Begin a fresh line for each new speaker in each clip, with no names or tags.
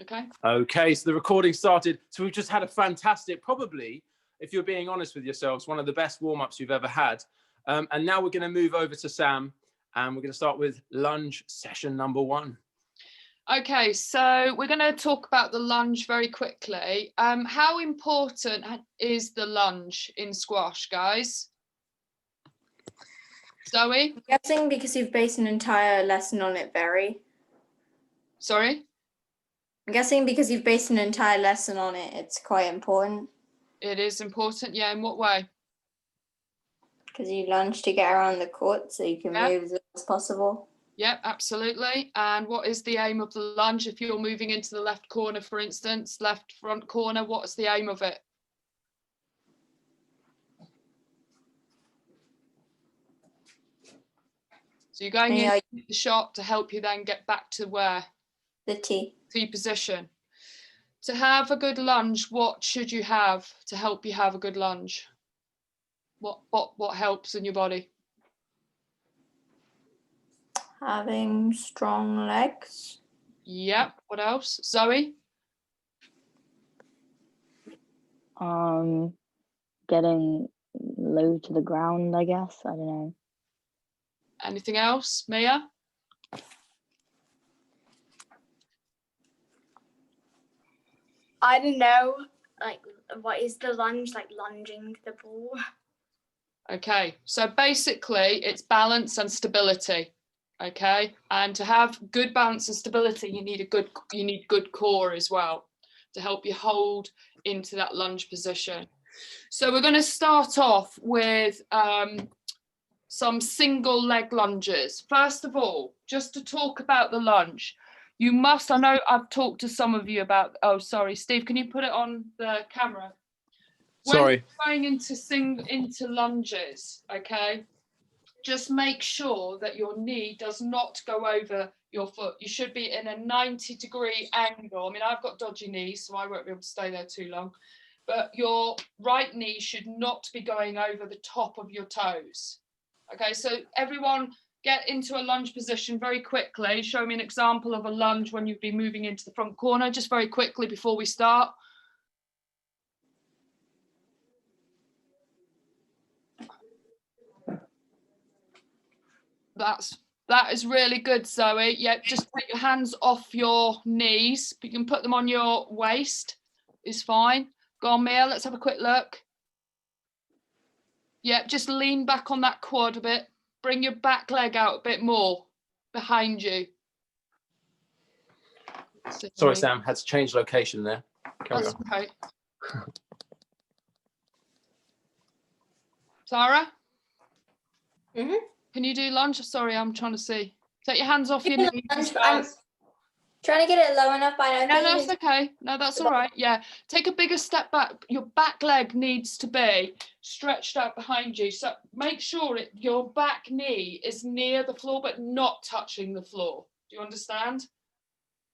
Okay.
Okay, so the recording started. So we've just had a fantastic, probably, if you're being honest with yourselves, one of the best warm-ups you've ever had. And now we're going to move over to Sam, and we're going to start with lunge session number 1.
Okay, so we're going to talk about the lunge very quickly. How important is the lunge in squash, guys? Zoe?
I'm guessing because you've based an entire lesson on it, Barry.
Sorry?
I'm guessing because you've based an entire lesson on it, it's quite important.
It is important, yeah. In what way?
Because you lunge to get around the court so you can move as little as possible.
Yep, absolutely. And what is the aim of the lunge? If you're moving into the left corner, for instance, left front corner, what's the aim of it? So you're going in the shot to help you then get back to where?
The T.
T position. To have a good lunge, what should you have to help you have a good lunge? What helps in your body?
Having strong legs.
Yep. What else? Zoe?
Getting low to the ground, I guess. I don't know.
Anything else? Mia?
I don't know, like, what is the lunge, like lunging the ball?
Okay, so basically it's balance and stability. Okay, and to have good balance and stability, you need good core as well to help you hold into that lunge position. So we're going to start off with some single leg lunges. First of all, just to talk about the lunge, you must, I know I've talked to some of you about, oh, sorry, Steve, can you put it on the camera?
Sorry.
When you're going into lunges, okay, just make sure that your knee does not go over your foot. You should be in a 90-degree angle. I mean, I've got dodgy knees, so I won't be able to stay there too long. But your right knee should not be going over the top of your toes. Okay, so everyone get into a lunge position very quickly. Show me an example of a lunge when you've been moving into the front corner, just very quickly before we start. That is really good, Zoe. Yeah, just take your hands off your knees. You can put them on your waist. Is fine. Go on, Mia. Let's have a quick look. Yeah, just lean back on that quad a bit. Bring your back leg out a bit more behind you.
Sorry, Sam, had to change location there. Carry on.
Okay. Sarah?
Mm-hmm.
Can you do lunge? Sorry, I'm trying to see. Take your hands off your knees.
I'm trying to get it low enough, but I
No, that's okay. No, that's all right. Yeah. Take a bigger step back. Your back leg needs to be stretched out behind you. So make sure your back knee is near the floor, but not touching the floor. Do you understand?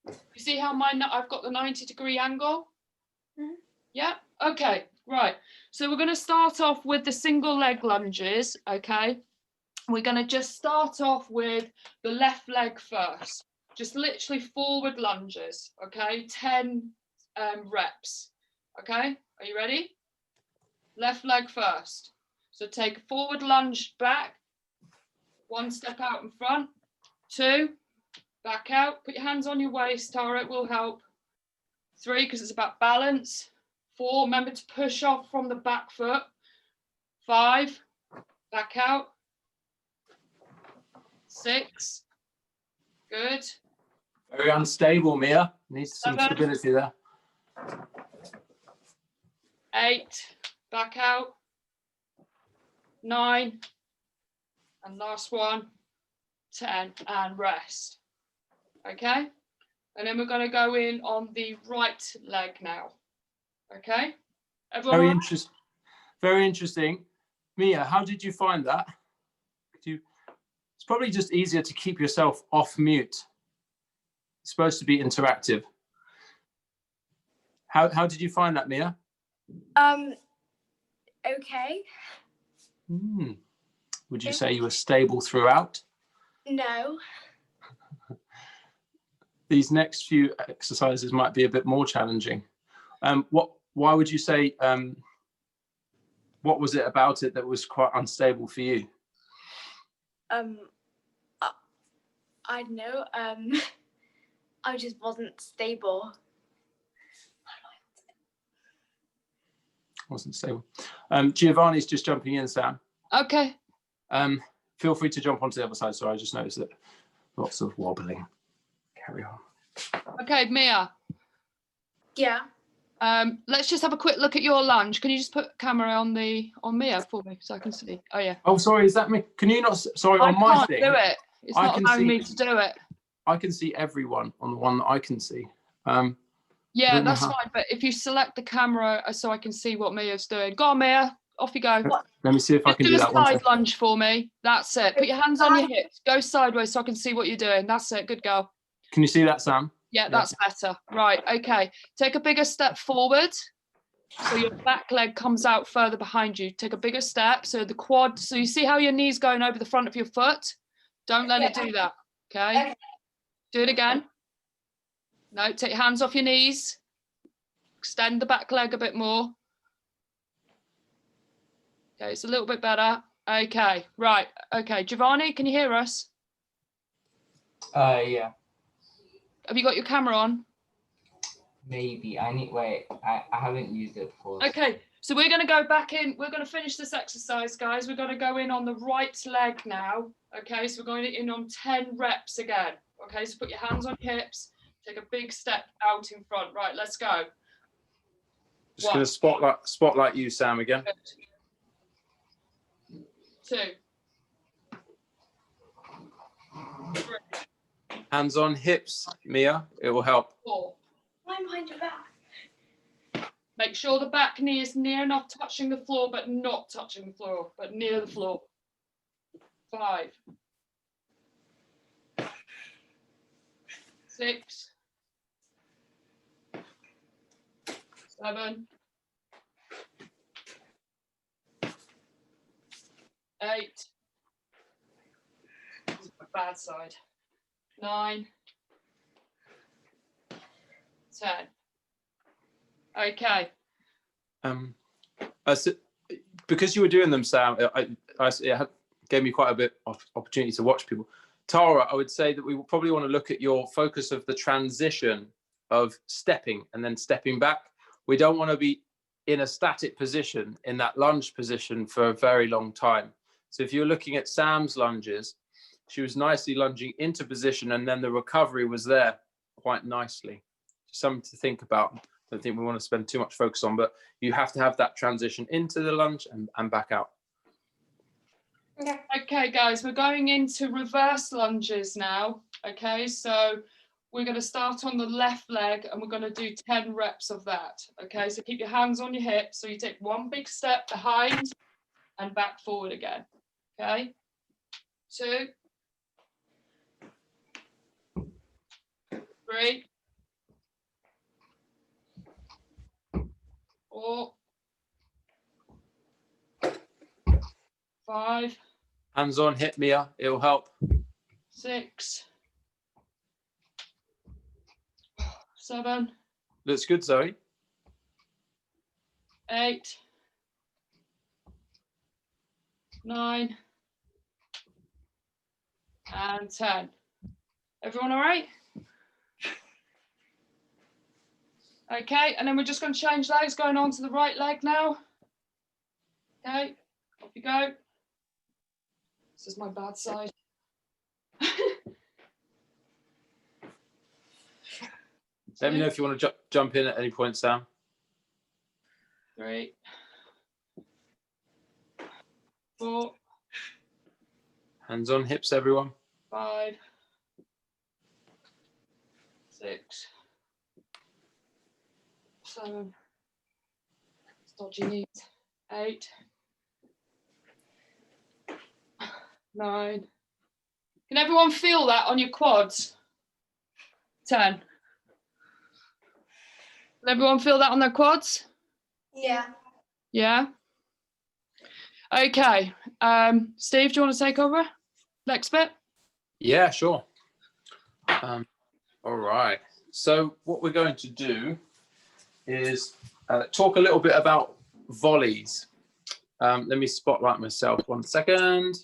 You see how I've got the 90-degree angle?
Mm-hmm.
Yeah. Okay. Right. So we're going to start off with the single leg lunges. Okay. We're going to just start off with the left leg first. Just literally forward lunges, okay? 10 reps, okay? Are you ready? Left leg first. So take a forward lunge back, 1 step out in front, 2, back out. Put your hands on your waist, Tara, it will help. 3, because it's about balance. 4, remember to push off from the back foot. 5, back out. 6, good.
Very unstable, Mia. Needs some
7,
stability there.
8, back out. 9, and last one, 10, and rest. Okay? And then we're going to go in on the right leg now. Okay? Everyone?
Very interesting. Mia, how did you find that? It's probably just easier to keep yourself off mute. It's supposed to be interactive. How did you find that, Mia?
Okay.
Would you say you were stable throughout?
No.
these next few exercises might be a bit more challenging. Why would you say, what was it about it that was quite unstable for you?
I don't know. I just wasn't stable.
Wasn't stable. Giovanni's just jumping in, Sam.
Okay.
Feel free to jump onto the other side. Sorry, I just noticed that lots of wobbling. Carry on.
Okay, Mia.
Yeah.
Let's just have a quick look at your lunge. Can you just put camera on Mia for me so I can see? Oh yeah.
Oh, sorry, is that me? Can you not? Sorry,
I
on my
can't
thing,
do it. It's
I
not
can
allowing
see-
me to do it.
I can see everyone on the one that I can see.
Yeah,
don't know
that's
how-
fine. But if you select the camera so I can see what Mia's doing. Go on, Mia. Off you go.
Let me see if I
Just
can
do
do
a
that one.
side lunge for me. That's it. Put your hands on your hips. Go sideways so I can see what you're doing. That's it. Good girl.
Can you see that, Sam?
Yeah, that's better. Right. Okay. Take a bigger step forward. So your back leg comes out further behind you. Take a bigger step. So the quad. So you see how your knee's going over the front of your foot? Don't let it do that. Okay. Do it again. No, take your hands off your knees. Extend the back leg a bit more. Okay, it's a little bit better. Okay, right. Okay, Giovanni, can you hear us?
Yeah,
Have you got your camera on?
maybe. I haven't used it before.
Okay, so we're going to go back in. We're going to finish this exercise, guys. We're going to go in on the right leg now. Okay, so we're going in on 10 reps again. Okay, so put your hands on your hips. Take a big step out in front. Right, let's go.
Just going to spotlight you, Sam, again.
2. 3.
Hands on hips, Mia. It will help.
4.
Why am I doing that?
Make sure the back knee is near enough touching the floor, but not touching the floor, but near the floor. 5. 6. 7. 8. This is my bad side. 9. 10. Okay.
Because you were doing them, Sam, it gave me quite a bit of opportunity to watch people. Tara, I would say that we will probably want to look at your focus of the transition of stepping and then stepping back. We don't want to be in a static position, in that lunge position for a very long time. So if you're looking at Sam's lunges, she was nicely lunging into position and then the recovery was there quite nicely. Something to think about. I don't think we want to spend too much focus on, but you have to have that transition into the lunge and back out.
Okay, guys, we're going into reverse lunges now. Okay, so we're going to start on the left leg and we're going to do 10 reps of that. Okay, so keep your hands on your hips. So you take one big step behind and back forward again. Okay, 2, 3, 4, 5,
Hands on hip, Mia. It will help.
6, 7,
Looks good, Zoe.
8, 9, and 10. Everyone all right? Okay, and then we're just going to change legs, going on to the right leg now. Okay, off you go. This is my bad side.
Let me know if you want to jump in at any point, Sam.
3, 4,
Hands on hips, everyone.
5, 6, 7, dodgy knees, 8, 9. Can everyone feel that on your quads? 10. Can everyone feel that on their quads?
Yeah.
Yeah. Okay. Steve, do you want to take over? Next bit?
Yeah, sure. All right. So what we're going to do is talk a little bit about volleys. Let me spotlight myself 1 second.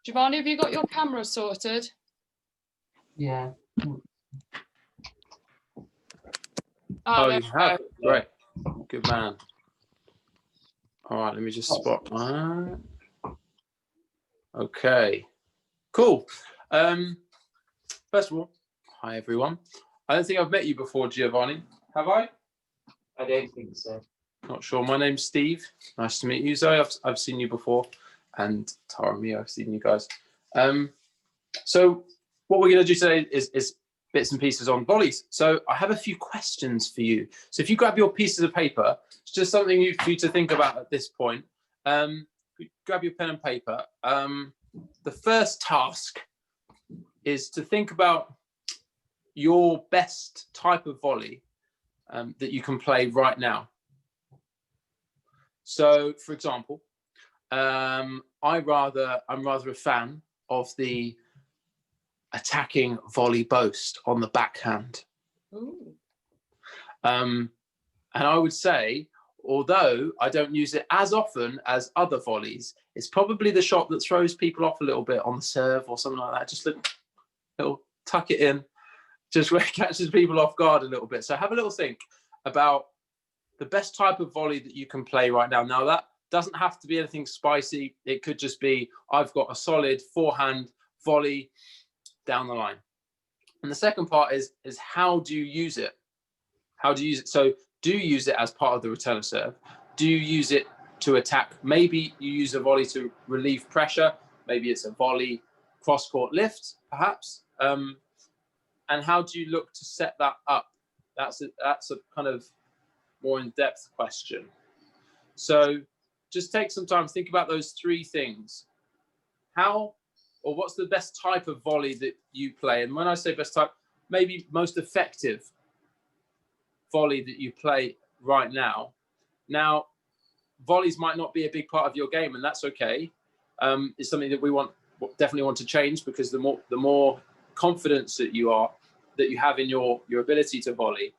Giovanni, have you got your camera sorted?
Yeah.
Oh,
there
you
we
have?
go.
Great. Good man. All right, let me just spot. Okay. Cool. First of all, hi everyone. I don't think I've met you before, Giovanni. Have I?
I don't think so.
Not sure. My name's Steve. Nice to meet you, Zoe. I've seen you before, and Tara and me, I've seen you guys. So what we're going to do today is bits and pieces on volleys. So I have a few questions for you. So if you grab your pieces of paper, it's just something for you to think about at this point. Grab your pen and paper. The first task is to think about your best type of volley that you can play right now. So, for example, I'm rather a fan of the attacking volley boast on the backhand. And I would say, although I don't use it as often as other volleys, it's probably the shot that throws people off a little bit on the serve or something like that. Just little tuck it in, just where it catches people off guard a little bit. So have a little think about the best type of volley that you can play right now. Now that doesn't have to be anything spicy. It could just be, I've got a solid forehand volley down the line. And the second part is how do you use it? How do you use it? So do you use it as part of the return of serve? Do you use it to attack? Maybe you use a volley to relieve pressure. Maybe it's a volley cross-court lift, perhaps. And how do you look to set that up? That's a kind of more in-depth question. So just take some time to think about those three things. What's the best type of volley that you play? And when I say best type, maybe most effective volley that you play right now. Now, volleys might not be a big part of your game, and that's okay. It's something that we definitely want to change, because the more confidence that you have in your ability to volley,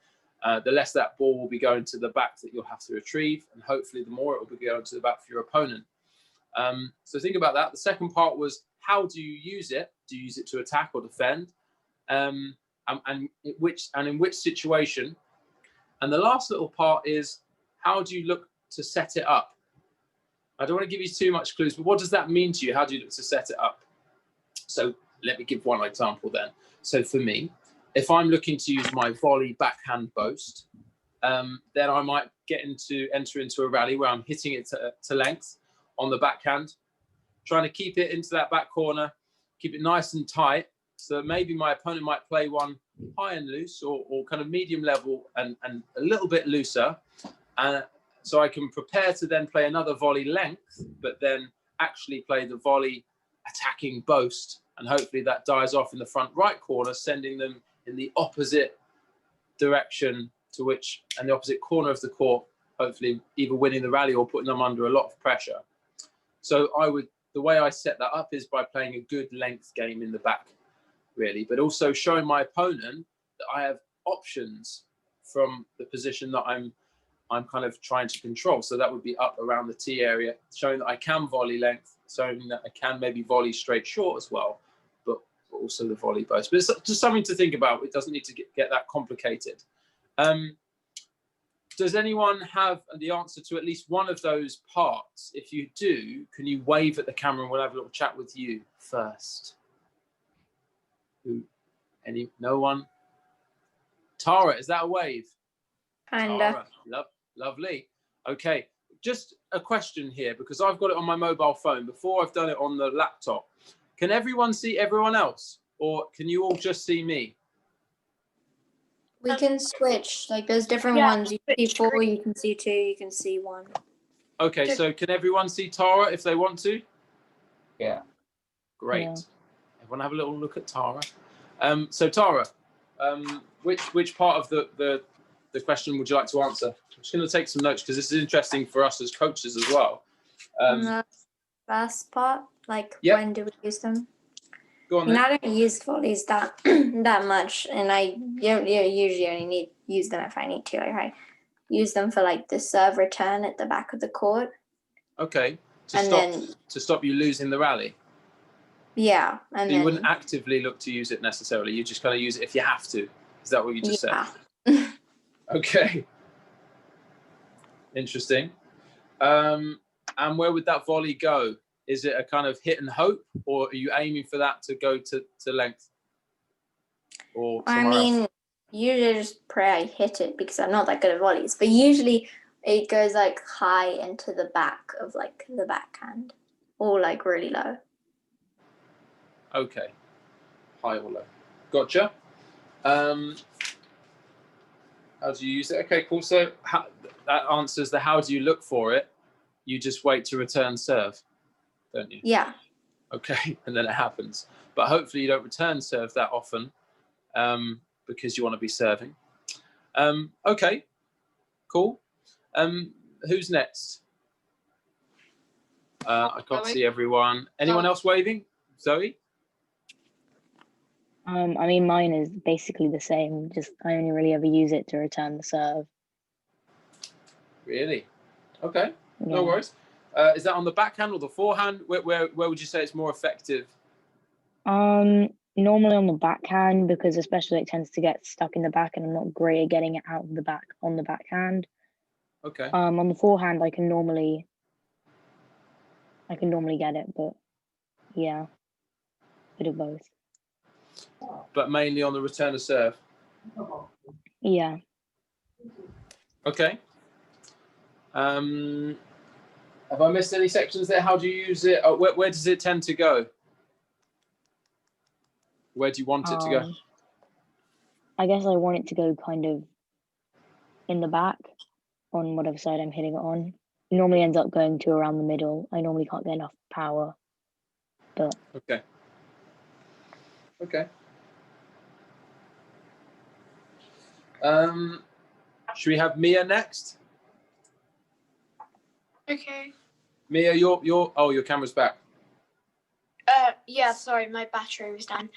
the less that ball will be going to the back that you'll have to retrieve, and hopefully the more it will be going to the back for your opponent. So think about that. The second part was, how do you use it? Do you use it to attack or defend? And in which situation? And the last little part is, how do you look to set it up? I don't want to give you too much clues, but what does that mean to you? How do you look to set it up? So let me give one example then. So for me, if I'm looking to use my volley backhand boast, then I might enter into a rally where I'm hitting it to length on the backhand, trying to keep it into that back corner, keep it nice and tight. So maybe my opponent might play one high and loose, or kind of medium level and a little bit looser. So I can prepare to then play another volley length, but then actually play the volley attacking boast. And hopefully that dies off in the front right corner, sending them in the opposite direction and the opposite corner of the court, hopefully either winning the rally or putting them under a lot of pressure. So the way I set that up is by playing a good length game in the back, really, but also showing my opponent that I have options from the position that I'm kind of trying to control. So that would be up around the tee area, showing that I can volley length, showing that I can maybe volley straight short as well, but also the volley boast. But it's just something to think about. It doesn't need to get that complicated. Does anyone have the answer to at least one of those parts? If you do, can you wave at the camera and we'll have a little chat with you first? No one? Tara, is that a wave?
Kinda.
Tara, lovely. Okay, just a question here, because I've got it on my mobile phone before I've done it on the laptop. Can everyone see everyone else, or can you all just see me?
We can switch. Like, there's different ones. You can see 4, you can see 2, you can see 1.
Okay, so can everyone see Tara if they want to?
Yeah.
Great.
Yeah.
Everyone have a little look at Tara. So Tara, which part of the question would you like to answer? I'm just going to take some notes because this is interesting for us as coaches as well.
And the first part, like,
Yep.
when do we use them?
Go on
And
then.
I don't use volleys that that much, and I usually only use them if I need to. Like I use them for like the serve return at the back of the court,
Okay.
and
To stop you losing the rally.
yeah, and
So you
then
wouldn't actively look to use it necessarily. You just kind of use it if you have to. Is that what you just said? Okay. Interesting. And where would that volley go? Is it a kind of hit and hope, or are you aiming for that to go to length? Or
I
somewhere else?
mean, usually I just pray I hit it because I'm not that good at volleys. But usually it goes like high into the back of like the backhand, or like really low.
Okay. High or low. Gotcha. How do you use it? Okay, cool. So that answers the how do you look for it. You just wait to return serve, don't you?
Yeah.
Okay, and then it happens. But hopefully you don't return serve that often because you want to be serving. Okay, cool. Who's next? I can't
Zoe.
see everyone. Anyone
Zoe.
else waving? Zoe?
I mean, mine is basically the same. Just I only really ever use it to return the serve.
Really? Okay, no
Yeah.
worries. Is that on the backhand or the forehand? Where would you say it's more effective?
Normally on the backhand, because especially it tends to get stuck in the back, and I'm not great at getting it out of the back on the backhand.
Okay.
On the forehand, I can normally get it, but yeah, bit of both.
But mainly on the return of serve.
Yeah.
Okay. Have I missed any sections there? How do you use it? Oh, where does it tend to go? Where do you want it to go?
I guess I want it to go kind of in the back on whatever side I'm hitting it on. It normally ends up going to around the middle. I normally can't get enough power, but
Okay. Okay. Should we have Mia next?
Okay.
Mia, your camera's back.
Yeah, sorry, my battery was done.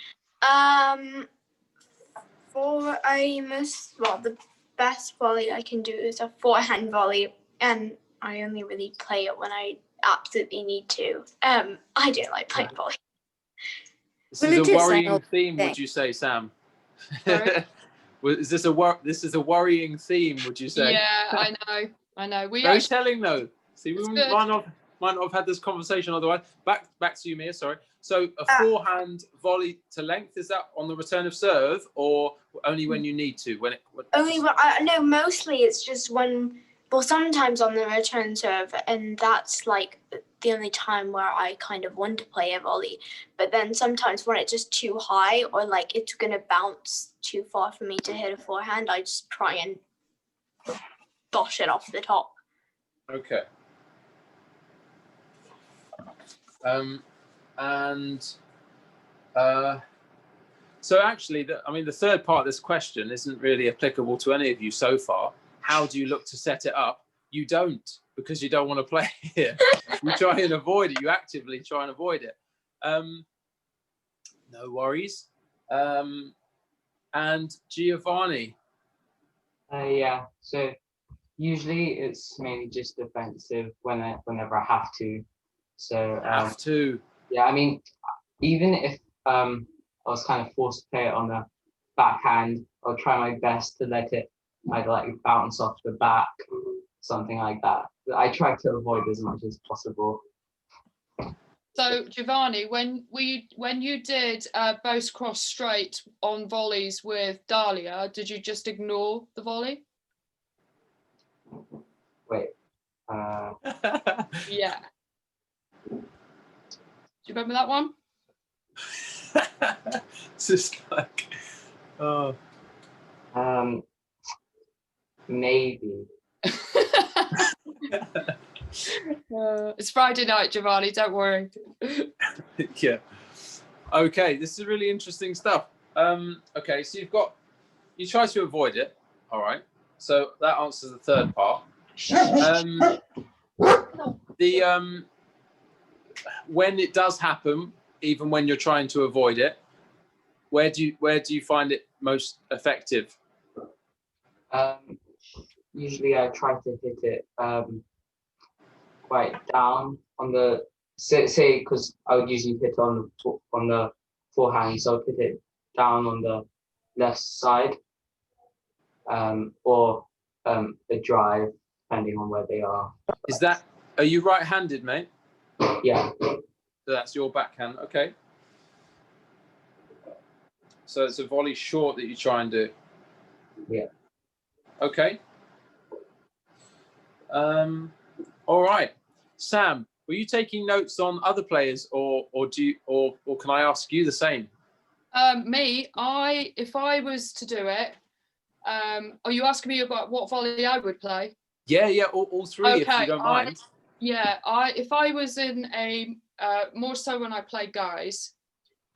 The best volley I can do is a forehand volley, and I only really play it when I absolutely need to. I don't like playing volley.
This
Well,
is
it
a
is
worrying
like-
theme, would you say, Sam?
Sorry?
This is a worrying theme, would you say?
Yeah, I know. We
Very
actually,
telling, though. See, we
It's
might
good.
not have had this conversation otherwise. Back to you, Mia. Sorry. So a forehand volley to length, is that on the return of serve, or only when you need to?
No, mostly it's just when. Well, sometimes on the return serve, and that's like the only time where I kind of want to play a volley. But then sometimes when it's just too high, or like it's gonna bounce too far for me to hit a forehand, I just try and bosh it off the top.
Okay. So actually, the third part of this question isn't really applicable to any of you so far. How do you look to set it up? You don't, because you don't want to play it. You try and avoid it. You actively try and avoid it. No worries. And Giovanni.
Yeah. So usually it's mainly just defensive whenever I have to. So
Have to.
yeah, I mean, even if I was kind of forced to play it on the backhand, I'll try my best to let it either like bounce off the back, something like that. But I try to avoid as much as possible.
So Giovanni, when you did both cross straight on volleys with Dahlia, did you just ignore the volley?
Wait.
Yeah. Do you remember that one?
It's just like, oh.
Maybe.
It's Friday night, Giovanni, don't worry.
Yeah. Okay, this is really interesting stuff. Okay, so you try to avoid it. All right. So that answers the third part. When it does happen, even when you're trying to avoid it? Where do you find it most effective?
Usually I try to hit it quite down on the say because I would usually hit on the forehand, so I'd hit it down on the left side, or a drive, depending on where they are.
Are you right-handed, mate?
Yeah.
So that's your backhand, okay. So it's a volley short that you try and do.
Yeah.
Okay. All right, Sam. Were you taking notes on other players, or can I ask you the same?
If I was to do it, are you asking me about what volley I would play?
Yeah, all three, if you don't mind.
If I was in a more so when I play guys,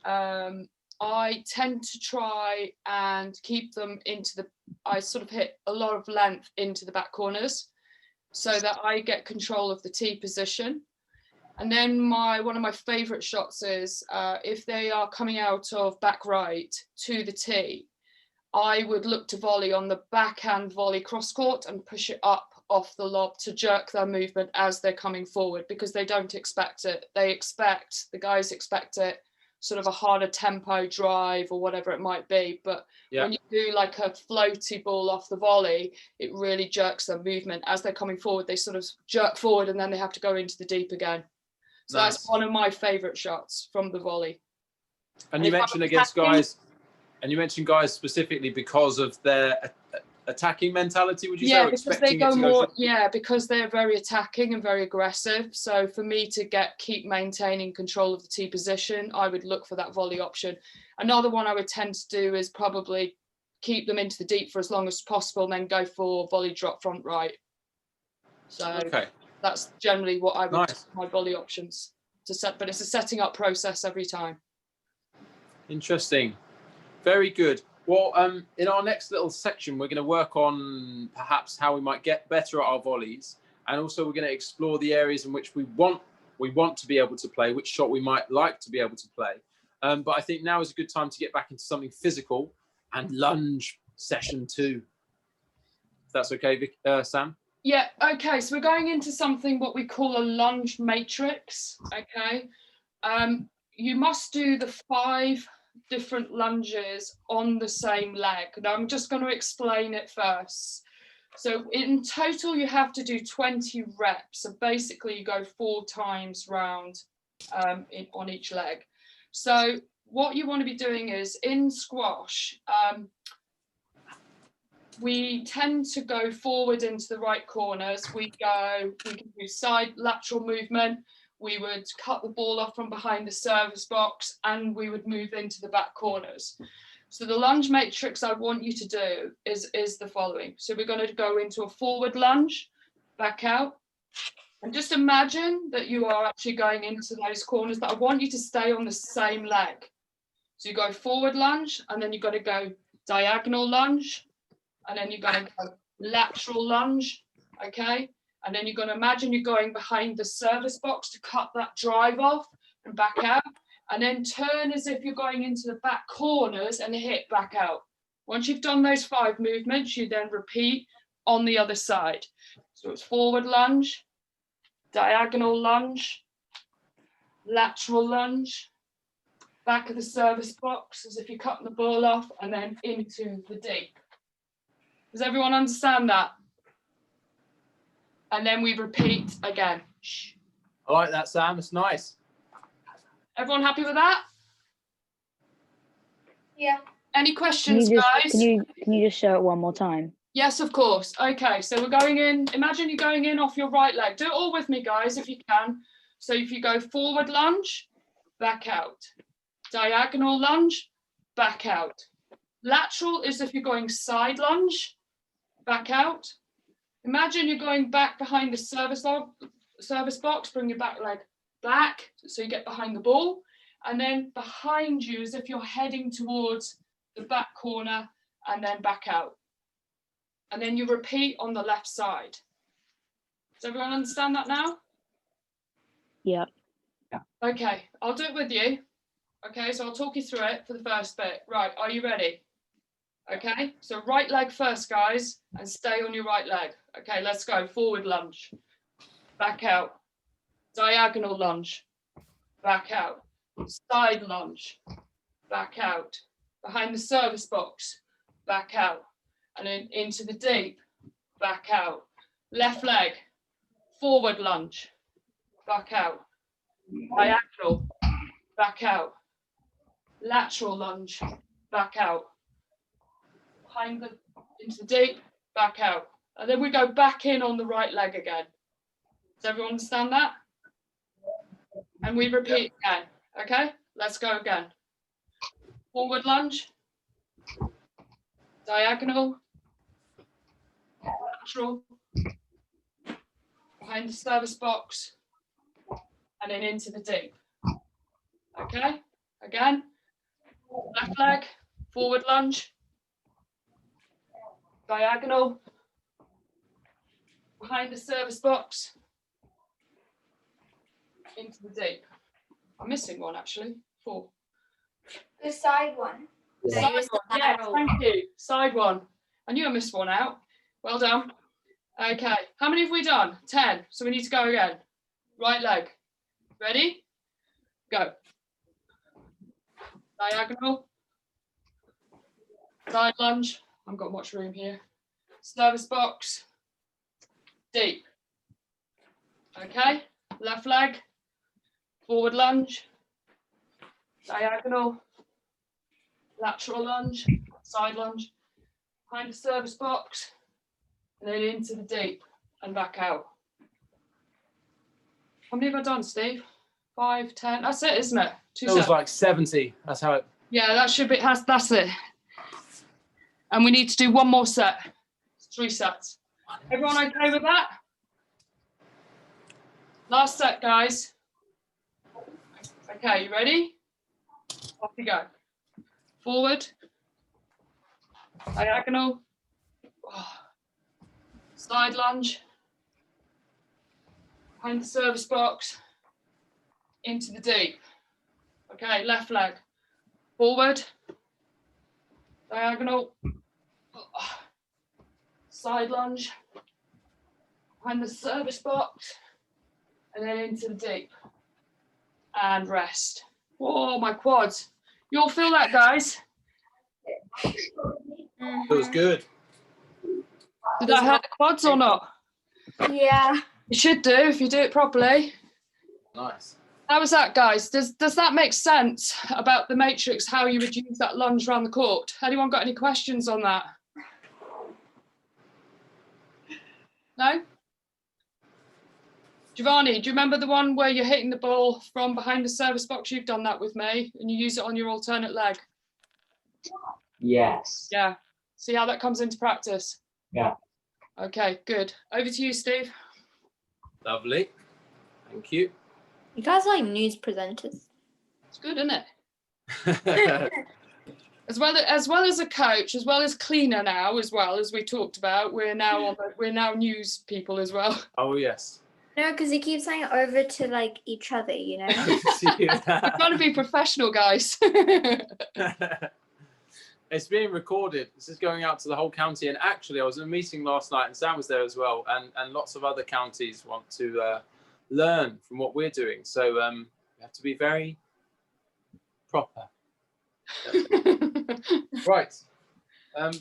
I tend to try and keep them I sort of hit a lot of length into the back corners so that I get control of the tee position. And then one of my favorite shots is if they are coming out of back right to the tee, I would look to volley on the backhand volley cross court and push it up off the lob to jerk their movement as they're coming forward, because they don't expect it. The guys expect it sort of a harder tempo drive or whatever it might be. But when you do like a floaty ball off the volley, it really jerks their movement. As they're coming forward, they sort of jerk forward and then they have to go into the deep again. So
nice.
That's one of my favorite shots from the volley.
And you mentioned against guys, and you mentioned guys specifically because of their attacking mentality, would you say?
Because they go more, because they're very attacking and very aggressive. So for me to keep maintaining control of the tee position, I would look for that volley option. Another one I would tend to do is probably keep them into the deep for as long as possible and then go for volley drop front right. So that's generally what I would do my volley options to set, but it's a setting up process every time.
Interesting. Very good. Well, in our next little section, we're going to work on perhaps how we might get better at our volleys, and also we're going to explore the areas in which we want to be able to play, which shot we might like to be able to play. But I think now is a good time to get back into something physical and lunge session 2. If that's okay, Sam?
Yeah, okay. So we're going into something what we call a lunge matrix, okay? You must do the 5 different lunges on the same leg. Now I'm just going to explain it first. So in total you have to do 20 reps. So basically you go 4 times round on each leg. So what you want to be doing is in squash, we tend to go forward into the right corners. We can do side lateral movement. We would cut the ball off from behind the service box and we would move into the back corners. So the lunge matrix I want you to do is the following. So we're going to go into a forward lunge, back out, and just imagine that you are actually going into those corners, but I want you to stay on the same leg. So you go forward lunge, and then you've got to go diagonal lunge, and then you're going to go lateral lunge, okay? And then you're going to imagine you're going behind the service box to cut that drive off and back out. And then turn as if you're going into the back corners and hit back out. Once you've done those 5 movements, you then repeat on the other side. So it's forward lunge, diagonal lunge, lateral lunge, back of the service box as if you're cutting the ball off, and then into the deep. Does everyone understand that? And then we repeat again.
I like that, Sam. It's nice.
Everyone happy with that?
Yeah.
Any questions, guys?
Can you just show it one more time?
Yes, of course. Okay, so we're going in. Imagine you're going in off your right leg. Do it all with me, guys, if you can. So if you go forward lunge, back out. Diagonal lunge, back out. Lateral is if you're going side lunge, back out. Imagine you're going back behind the service box, bring your back leg back so you get behind the ball, and then behind you as if you're heading towards the back corner and then back out. And then you repeat on the left side. Does everyone understand that now?
Yeah.
Okay, I'll do it with you. Okay, so I'll talk you through it for the first bit. Right, are you ready? Okay, so right leg first, guys, and stay on your right leg. Okay, let's go. Forward lunge, back out. Diagonal lunge, back out. Side lunge, back out. Behind the service box, back out. And then into the deep, back out. Left leg, forward lunge, back out. Diagonal, back out. Lateral lunge, back out. Behind the, into the deep, back out. And then we go back in on the right leg again. Does everyone understand that? And we repeat again. Okay, let's go again. Forward lunge, diagonal, lateral, behind the service box, and then into the deep. Okay, again, left leg, forward lunge, diagonal, behind the service box, into the deep. I'm missing one actually, 4.
The side one.
Yeah.
Side
Use the
one, yes,
lateral.
thank you. Side one. I knew I missed one out. Well done. Okay, how many have we done? 10. So we need to go again. Right leg. Ready? Go. Diagonal. Side lunge. I haven't got much room here. Service box. Deep. Okay, left leg. Forward lunge. Diagonal. Lateral lunge, side lunge, behind the service box, and then into the deep and back out. How many have I done, Steve? 5, 10. That's it, isn't it? 2
It was
sets.
like 70. That's how it.
Yeah, that should be. That's it. And we need to do one more set. It's 3 sets. Everyone okay with that? Last set, guys. Okay, you ready? Off you go. Forward, diagonal, side lunge, behind the service box, into the deep. Okay, left leg, forward, diagonal, side lunge, behind the service box, and then into the deep. And rest. Oh, my quads. You all feel that, guys?
It was good.
Did that hurt the quads or not?
Yeah.
It should do if you do it properly.
Nice.
How was that, guys? Does that make sense about the matrix, how you would use that lunge around the court? Anyone got any questions on that? No? Giovanni, do you remember the one where you're hitting the ball from behind the service box? You've done that with me, and you use it on your alternate leg.
Yes.
Yeah. See how that comes into practice?
Yeah.
Okay, good. Over to you, Steve.
Lovely. Thank you.
You guys like news presenters?
It's good, isn't it? As well as a coach, as well as cleaner now, as well as we talked about, we're now news people as well.
Oh, yes.
No, because he keeps saying over to like each other, you know.
We're trying to be professional, guys.
It's being recorded. This is going out to the whole county. And actually, I was in a meeting last night, and Sam was there as well. And lots of other counties want to learn from what we're doing. So we have to be very proper. Right.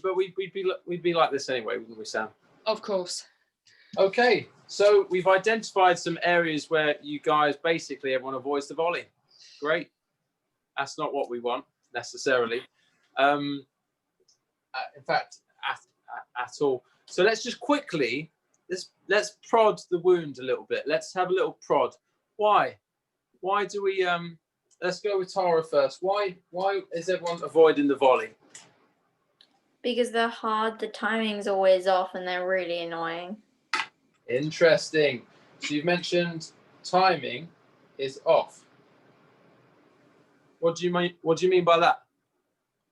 But we'd be like this anyway, wouldn't we, Sam?
Of course.
Okay. So we've identified some areas where you guys, basically everyone avoids the volley. Great. That's not what we want necessarily. In fact, at all. So let's just quickly, let's prod the wound a little bit. Let's have a little prod. Why do we, let's go with Tara first. Why is everyone avoiding the volley?
Because they're hard, the timing's always off, and they're really annoying.
Interesting. So you've mentioned timing is off. What do you mean by that?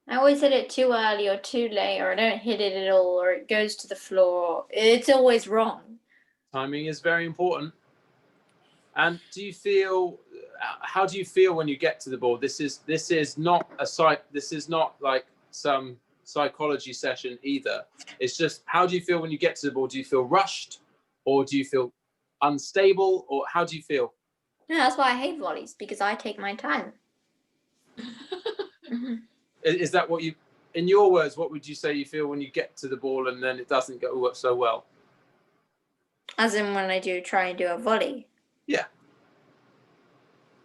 I always hit it too early or too late, or I don't hit it at all, or it goes to the floor. It's always wrong.
Timing is very important. And do you feel, how do you feel when you get to the ball? This is not this is not like some psychology session either. It's just, how do you feel when you get to the ball? Do you feel rushed, or do you feel unstable, or how do you feel?
Yeah, that's why I hate volleys, because I take my time.
Is that what you, in your words, what would you say you feel when you get to the ball and then it doesn't go so well?
As in when I try and do a volley.
Yeah.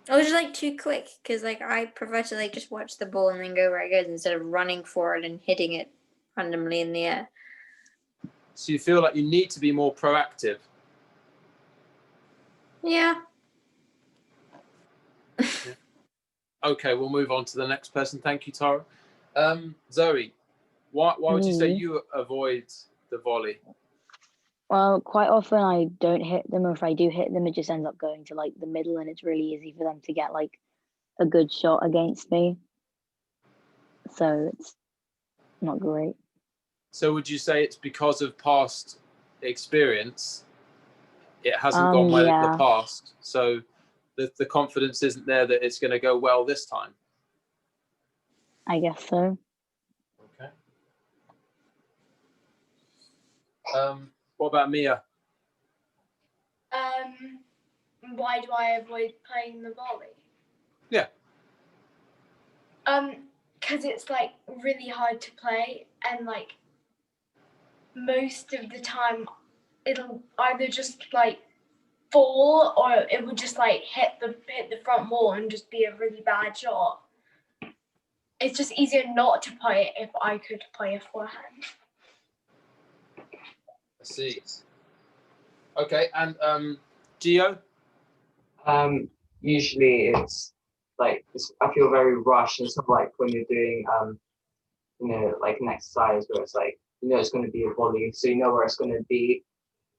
It was just like too quick, because like I prefer to like just watch the ball and then go where it goes instead of running for it and hitting it randomly in the air.
So you feel like you need to be more proactive?
Yeah.
Okay, we'll move on to the next person. Thank you, Tara. Zoe, why would you say you avoid the volley?
Well, quite often I don't hit them, or if I do hit them, it just ends up going to like the middle, and it's really easy for them to get like a good shot against me. So it's not great.
So would you say it's because of past experience? It hasn't gone well in the past, so the confidence isn't there that it's going to go well this time?
I guess so.
Okay. What about Mia?
Why do I avoid playing the volley?
Yeah.
Because it's like really hard to play, and like most of the time it'll either just like fall, or it would just like hit the front wall and just be a really bad shot. It's just easier not to play it if I could play a forehand.
I see. Okay, and Gio?
Usually it's like, I feel very rushed, and stuff like when you're doing like an exercise where it's like, it's going to be a volley, so you know where it's going to be.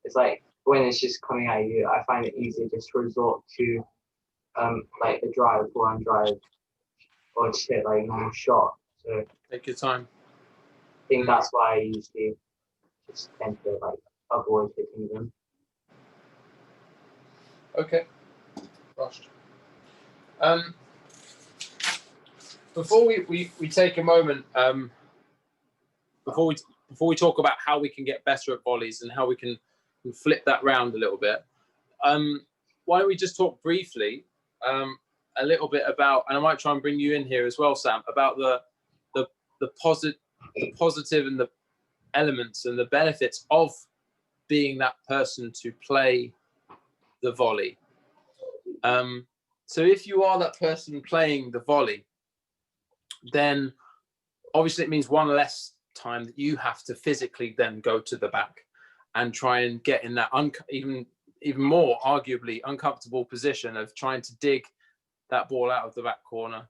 It's like when it's just coming at you, I find it easier just to resort to like the forehand drive, or just hit like a normal shot. So
Take your time.
I think that's why I usually just tend to like avoid hitting them.
Okay. Rushed. Before we take a moment, before we talk about how we can get better at volleys and how we can flip that round a little bit, why don't we just talk briefly a little bit about, and I might try and bring you in here as well, Sam, about the positive and the elements and the benefits of being that person to play the volley. So if you are that person playing the volley, then obviously it means one less time that you have to physically then go to the back and try and get in that even more arguably uncomfortable position of trying to dig that ball out of the back corner,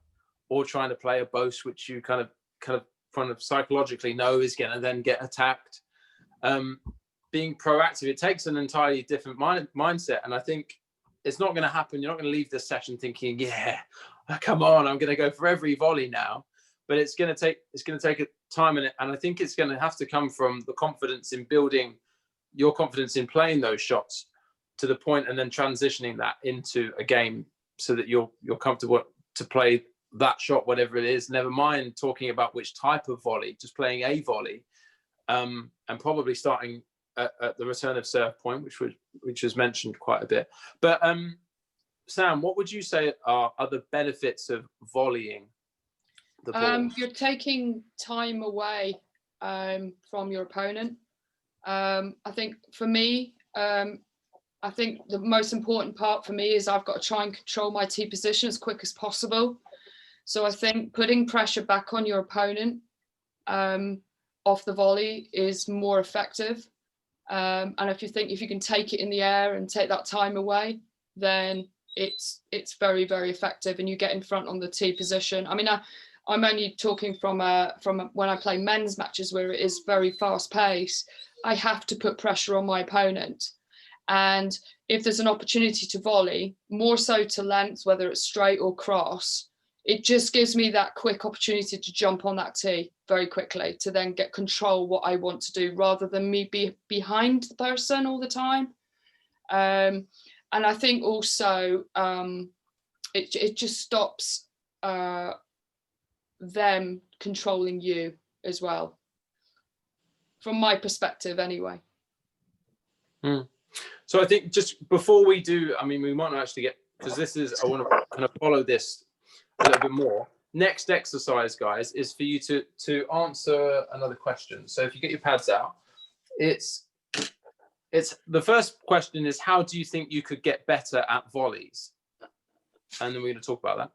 or trying to play a boast which you kind of psychologically know is going to then get attacked. Being proactive, it takes an entirely different mindset, and I think it's not going to happen. You're not going to leave this session thinking, yeah, come on, I'm going to go for every volley now. But it's going to take a time in it, and I think it's going to have to come from the confidence in building your confidence in playing those shots to the point, and then transitioning that into a game so that you're comfortable to play that shot, whatever it is. Never mind talking about which type of volley, just playing a volley, and probably starting at the return of serve point, which was mentioned quite a bit. But Sam, what would you say are the benefits of volleying the ball?
You're taking time away from your opponent. I think for me, I think the most important part for me is I've got to try and control my tee position as quick as possible. So I think putting pressure back on your opponent off the volley is more effective. And if you can take it in the air and take that time away, then it's very, very effective, and you get in front on the tee position. I mean, I'm only talking from when I play men's matches where it is very fast paced. I have to put pressure on my opponent. And if there's an opportunity to volley, more so to length, whether it's straight or cross, it just gives me that quick opportunity to jump on that tee very quickly to then get control what I want to do, rather than me be behind the person all the time. And I think also it just stops them controlling you as well, from my perspective anyway.
So I think just before we do, I mean, we might not actually get, because this is, I want to kind of follow this a little bit more. Next exercise, guys, is for you to answer another question. So if you get your pads out, it's the first question is, how do you think you could get better at volleys? And then we're going to talk about that.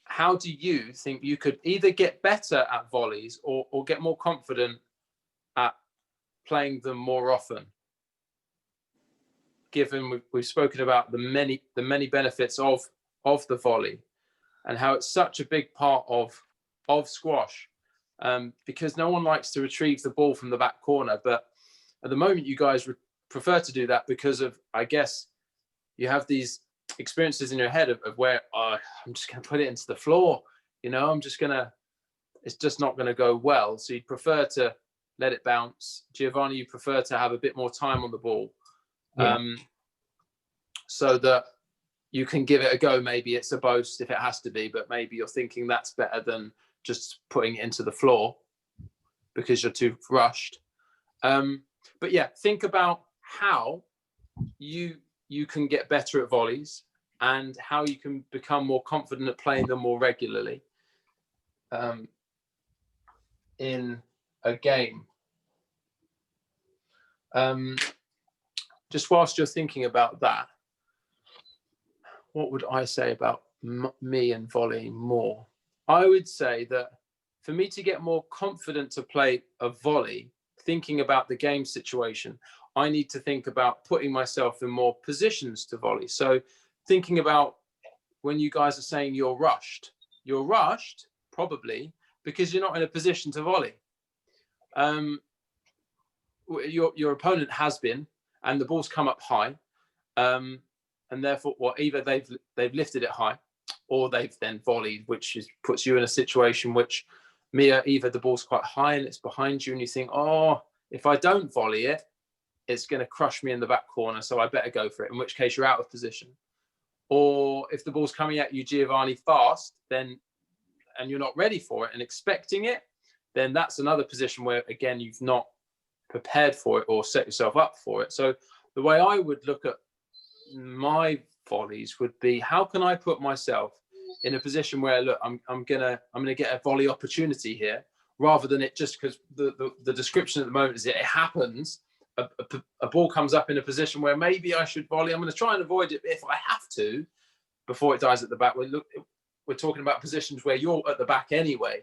How do you think you could either get better at volleys or get more confident at playing them more often? Given we've spoken about the many benefits of the volley and how it's such a big part of squash, because no one likes to retrieve the ball from the back corner, but at the moment you guys prefer to do that because of, I guess, you have these experiences in your head of where I'm just going to put it into the floor, you know, it's just not going to go well. So you'd prefer to let it bounce. Giovanni, you prefer to have a bit more time on the ball, so that you can give it a go. Maybe it's a boast if it has to be, but maybe you're thinking that's better than just putting it into the floor because you're too rushed. But yeah, think about how you can get better at volleys and how you can become more confident at playing them more regularly in a game. Just whilst you're thinking about that, what would I say about me and volleying more? I would say that for me to get more confident to play a volley, thinking about the game situation, I need to think about putting myself in more positions to volley. So thinking about when you guys are saying you're rushed probably because you're not in a position to volley. Your opponent has been, and the ball's come up high, and therefore, either they've lifted it high, or they've then volleyed, which puts you in a situation which, Mia, either the ball's quite high and it's behind you, and you think, oh, if I don't volley it, it's going to crush me in the back corner, so I better go for it, in which case you're out of position. Or if the ball's coming at you, Giovanni, fast, then, and you're not ready for it and expecting it, then that's another position where, again, you've not prepared for it or set yourself up for it. So the way I would look at my volleys would be, how can I put myself in a position where, look, I'm gonna get a volley opportunity here, rather than it just, because the description at the moment is that it happens, a ball comes up in a position where maybe I should volley. I'm going to try and avoid it if I have to before it dies at the back. We're talking about positions where you're at the back anyway.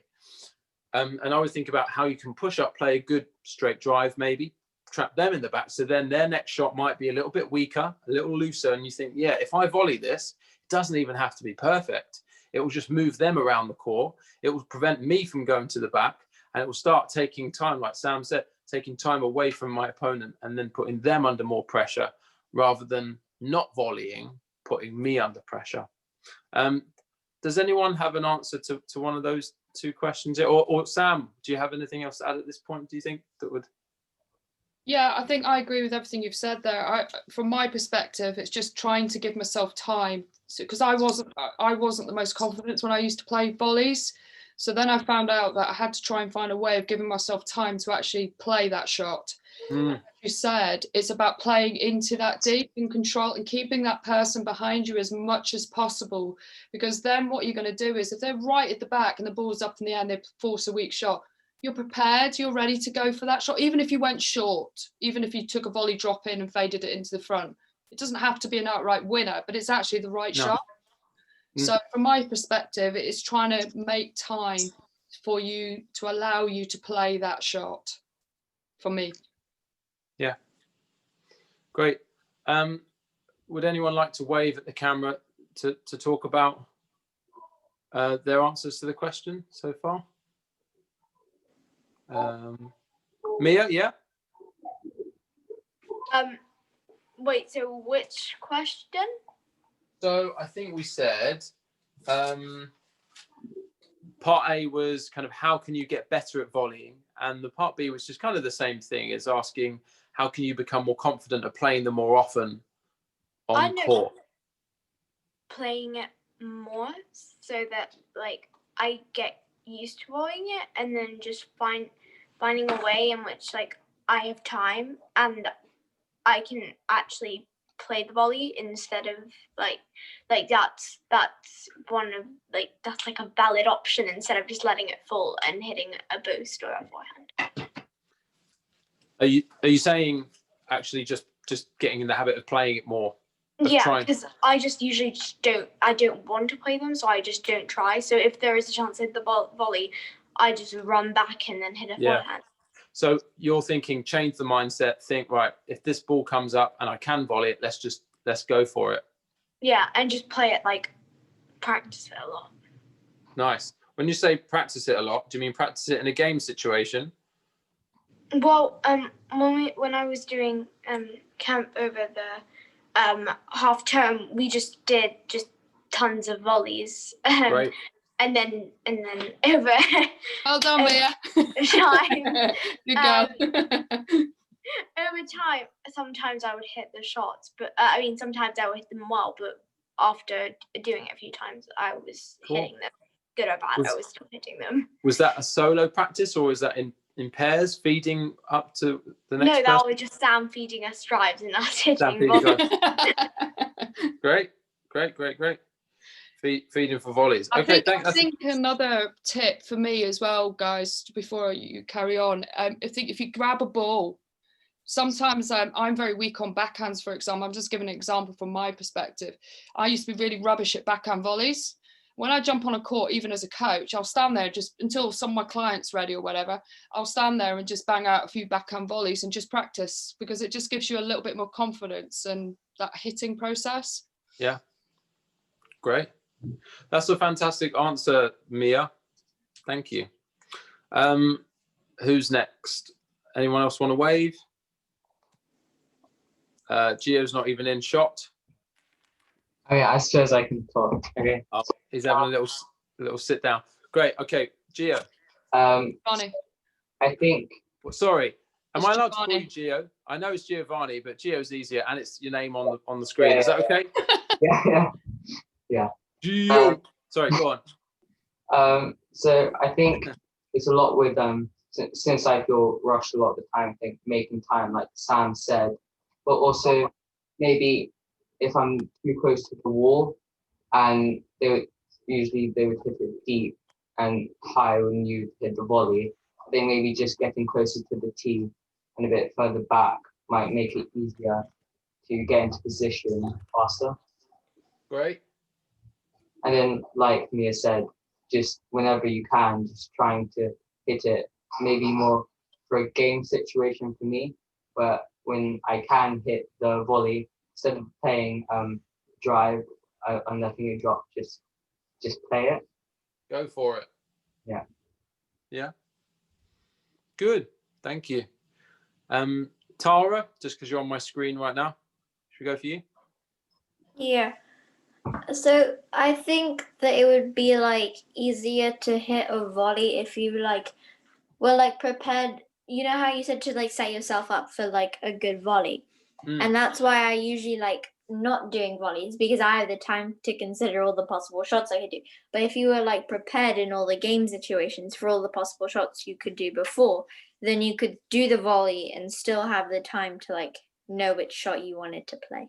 And I would think about how you can push up, play a good straight drive, maybe trap them in the back. So then their next shot might be a little bit weaker, a little looser. And you think, yeah, if I volley this, it doesn't even have to be perfect. It will just move them around the court. It will prevent me from going to the back, and it will start taking time, like Sam said, taking time away from my opponent and then putting them under more pressure, rather than not volleying, putting me under pressure. Does anyone have an answer to one of those two questions? Or Sam, do you have anything else to add at this point, do you think, that would?
Yeah, I think I agree with everything you've said there. From my perspective, it's just trying to give myself time, because I wasn't the most confident when I used to play volleys. So then I found out that I had to try and find a way of giving myself time to actually play that shot. As you said, it's about playing into that deep and control and keeping that person behind you as much as possible, because then what you're going to do is, if they're right at the back and the ball's up in the air and they force a weak shot, you're prepared, you're ready to go for that shot. Even if you went short, even if you took a volley drop in and faded it into the front, it doesn't have to be an outright winner, but it's actually the right shot. So from my perspective, it's trying to make time for you, to allow you to play that shot, for me.
Yeah, great. Would anyone like to wave at the camera to talk about their answers to the question so far? Mia, yeah?
Wait, so which question?
So I think we said part A was kind of how can you get better at volleying, and the part B was just kind of the same thing, as asking how can you become more confident at playing them more often on court.
playing it more so that like I get used to volleying it, and then just finding a way in which like I have time and I can actually play the volley instead of like that's one of like that's like a valid option instead of just letting it fall and hitting a boost or a forehand.
Are you saying actually just getting in the habit of playing it more?
Yeah, because I just usually just don't want to play them, so I just don't try. So if there is a chance to hit the volley, I just run back and then hit a forehand.
So you're thinking, change the mindset, think, right, if this ball comes up and I can volley it, let's go for it.
Yeah, and just play it, like practice it a lot.
Nice. When you say practice it a lot, do you mean practice it in a game situation?
Well, when I was doing camp over the half term, we just did tons of volleys.
Right.
And then over
Well done, Mia.
time.
Good girl.
Over time, sometimes I would hit the shots, but I mean, sometimes I would hit them well, but after doing it a few times, I was hitting them, good or bad. I was still hitting them.
Was that a solo practice, or was that in pairs, feeding up to the next person?
No, that was just Sam feeding us drives and us hitting.
Great. Feeding for volleys.
I
Okay,
think another tip for me as well, guys, before you carry on, I think if you grab a ball, sometimes I'm very weak on backhands, for example. I'm just giving an example from my perspective. I used to be really rubbish at backhand volleys. When I jump on a court, even as a coach, I'll stand there just until some of my clients ready or whatever. I'll stand there and just bang out a few backhand volleys and just practice, because it just gives you a little bit more confidence and that hitting process.
Yeah. Great. That's a fantastic answer, Mia. Thank you. Who's next? Anyone else want to wave? Gio's not even in shot.
Oh yeah, I suppose I can talk. Okay.
Oh, he's having a little sit down. Great. Okay, Gio.
Giovanni.
I think.
Sorry. Am
It's
I allowed
Giovanni.
to call you Gio? I know it's Giovanni, but Gio's easier, and it's your name on the screen. Is that okay?
Yeah.
Gio. Sorry, go on.
So I think it's a lot with since I feel rushed a lot of the time. I think making time, like Sam said, but also maybe if I'm too close to the wall, and they would hit it deep and high when you hit the volley. I think maybe just getting closer to the tee and a bit further back might make it easier to get into position faster.
Great.
And then, like Mia said, just whenever you can, just trying to hit it, maybe more for a game situation for me, but when I can hit the volley, instead of playing drive, I'm letting it drop, just play it.
Go for it.
Yeah.
Yeah. Good. Thank you. Tara, just because you're on my screen right now, should we go for you?
Yeah. So I think that it would be like easier to hit a volley if you were prepared. You know how you said to set yourself up for a good volley, and that's why I usually not doing volleys, because I have the time to consider all the possible shots I could do. But if you were prepared in all the game situations for all the possible shots you could do before, then you could do the volley and still have the time to know which shot you wanted to play.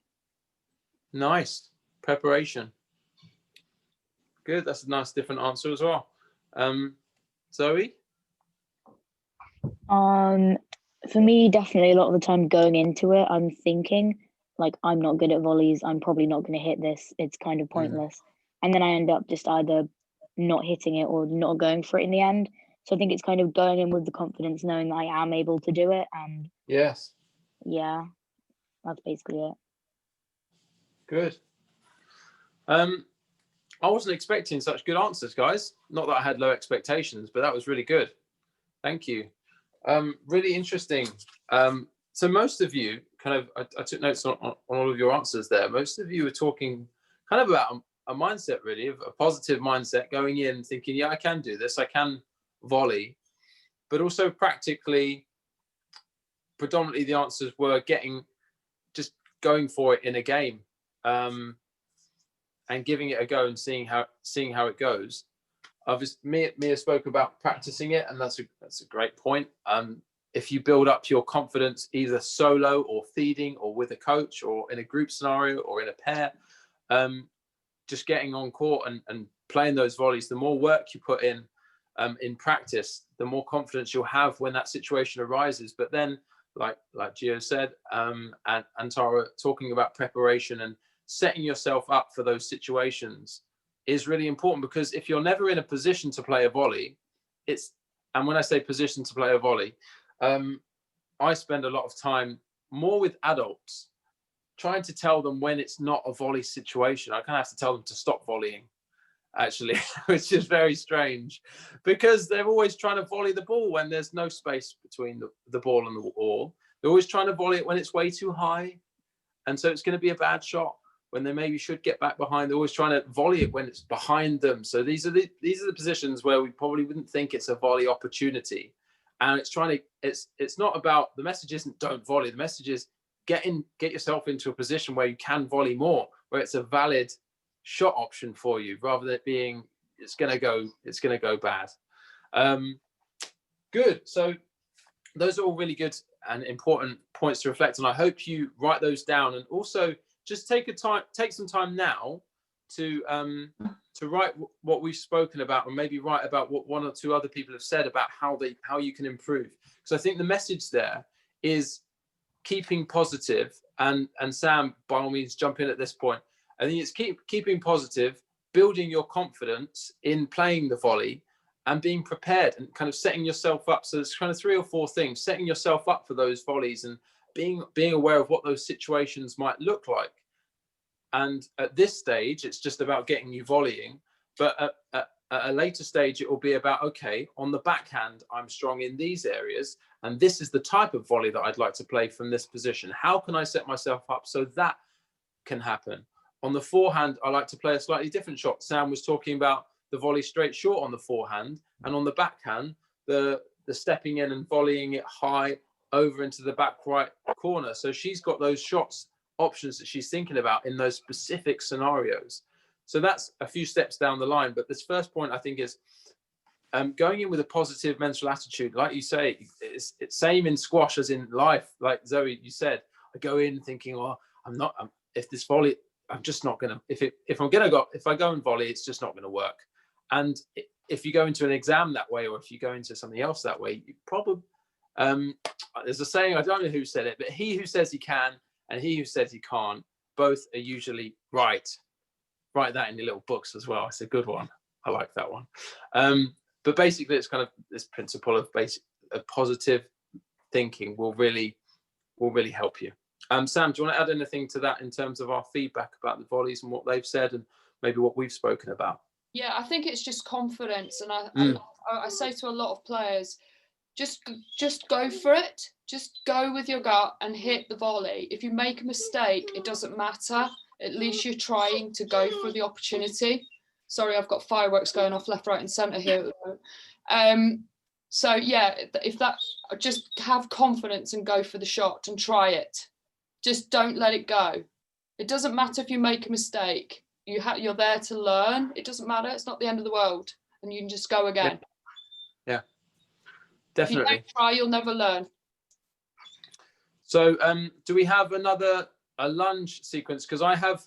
Nice preparation. Good. That's a nice different answer as well. Zoe?
For me, definitely a lot of the time going into it, I'm thinking I'm not good at volleys. I'm probably not going to hit this. It's kind of pointless. And then I end up just either not hitting it or not going for it in the end. So I think it's kind of going in with the confidence, knowing that I am able to do it. And
yes.
Yeah, that's basically it.
Good. I wasn't expecting such good answers, guys. Not that I had low expectations, but that was really good. Thank you. Really interesting. So most of you I took notes on all of your answers there. Most of you were talking kind of about a mindset, really, of a positive mindset, going in thinking, yeah, I can do this. I can volley. But also practically, predominantly the answers were just going for it in a game. and giving it a go and seeing how it goes. Obviously, Mia spoke about practicing it, and that's a great point. If you build up your confidence either solo or feeding or with a coach or in a group scenario or in a pair, just getting on court and playing those volleys, the more work you put in practice, the more confidence you'll have when that situation arises. But then, like Gio said, and Tara, talking about preparation and setting yourself up for those situations is really important, because if you're never in a position to play a volley, and when I say position to play a volley, I spend a lot of time more with adults trying to tell them when it's not a volley situation. I kind of have to tell them to stop volleying, actually, which is very strange, because they're always trying to volley the ball when there's no space between the ball and the wall. They're always trying to volley it when it's way too high, and so it's going to be a bad shot when they maybe should get back behind. They're always trying to volley it when it's behind them. So these are the positions where we probably wouldn't think it's a volley opportunity. And it's not about, the message isn't don't volley. The message is get yourself into a position where you can volley more, where it's a valid shot option for you, rather than it being it's gonna go bad. Good. So those are all really good and important points to reflect on. I hope you write those down, and also just take some time now to write what we've spoken about, and maybe write about what one or two other people have said about how you can improve. Because I think the message there is keeping positive, and Sam, by all means, jump in at this point. I think it's keeping positive, building your confidence in playing the volley, and being prepared and kind of setting yourself up. So there's kind of 3 or 4 things: setting yourself up for those volleys and being aware of what those situations might look like. And at this stage, it's just about getting you volleying. But at a later stage, it will be about, okay, on the backhand, I'm strong in these areas, and this is the type of volley that I'd like to play from this position. How can I set myself up so that can happen? On the forehand, I like to play a slightly different shot. Sam was talking about the volley straight short on the forehand, and on the backhand, the stepping in and volleying it high over into the back right corner. So she's got those shots options that she's thinking about in those specific scenarios. So that's a few steps down the line. But this first point, I think, is going in with a positive mental attitude. Like you say, it's same in squash as in life. Like Zoe, you said, I go in thinking, oh, if this volley, I'm just not gonna. If I go and volley, it's just not going to work. And if you go into an exam that way, or if you go into something else that way, you probably there's a saying, I don't know who said it, but he who says he can and he who says he can't, both are usually right. Write that in your little books as well. It's a good one. I like that one. But basically, it's kind of this principle of positive thinking will really help you. Sam, do you want to add anything to that in terms of our feedback about the volleys and what they've said, and maybe what we've spoken about?
Yeah, I think it's just confidence, and I say to a lot of players, just go for it. Just go with your gut and hit the volley. If you make a mistake, it doesn't matter. At least you're trying to go for the opportunity. Sorry, I've got fireworks going off left, right, and centre here. So yeah, just have confidence and go for the shot and try it. Just don't let it go. It doesn't matter if you make a mistake. You're there to learn. It doesn't matter. It's not the end of the world, and you can just go again.
Yeah, definitely.
If you don't try, you'll never learn.
So, do we have a lunge sequence? Because I have